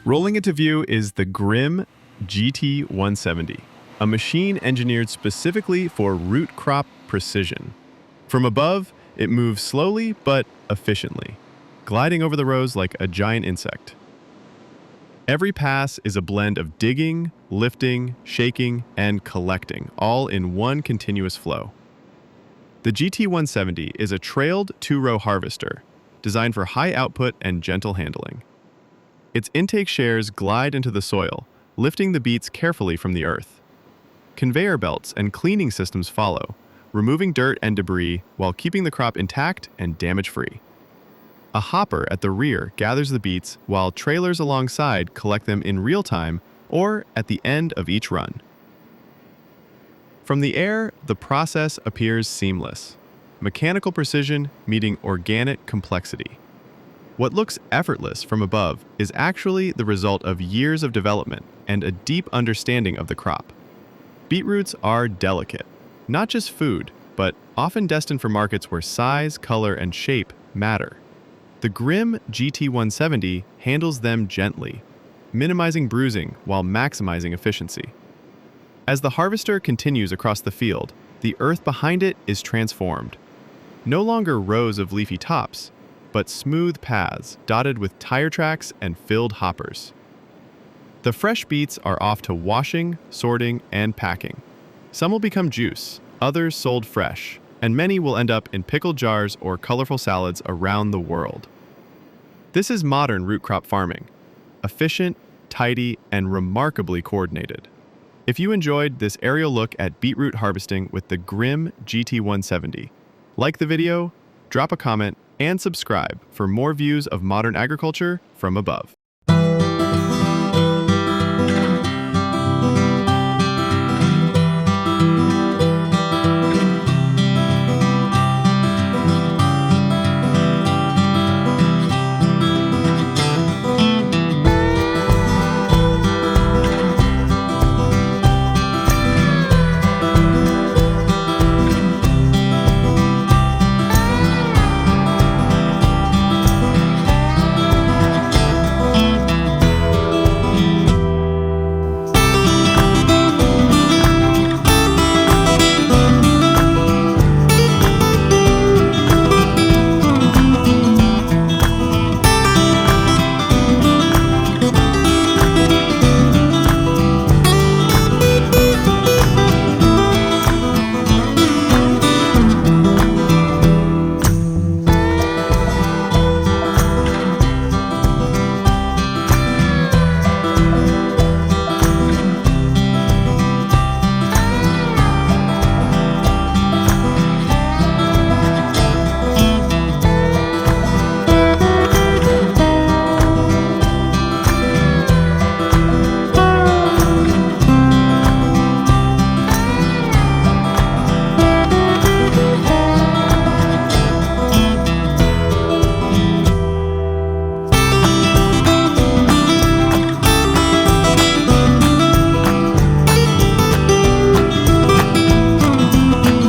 Rolling into view is the Grimme GT170, a machine engineered specifically for root crop precision. From above, it moves slowly but efficiently, gliding over the rows like a giant insect. Every pass is a blend of digging, lifting, shaking, and collecting, all in one continuous flow. The GT170 is a trailed two-row harvester, designed for high output and gentle handling. Its intake shares glide into the soil, lifting the beets carefully from the earth. Conveyor belts and cleaning systems follow, removing dirt and debris while keeping the crop intact and damage-free. A hopper at the rear gathers the beets while trailers alongside collect them in real time or at the end of each run. From the air, the process appears seamless, mechanical precision meeting organic complexity. What looks effortless from above is actually the result of years of development and a deep understanding of the crop. Beetroots are delicate, not just food, but often destined for markets where size, color, and shape matter. The Grimme GT170 handles them gently, minimizing bruising while maximizing efficiency. As the harvester continues across the field, the earth behind it is transformed. No longer rows of leafy tops, but smooth paths dotted with tire tracks and filled hoppers. The fresh beets are off to washing, sorting, and packing. Some will become juice, others sold fresh, and many will end up in pickled jars or colorful salads around the world. This is modern root crop farming, efficient, tidy, and remarkably coordinated. If you enjoyed this aerial look at beetroot harvesting with the Grimme GT170, like the video, drop a comment, and subscribe for more views of modern agriculture from above.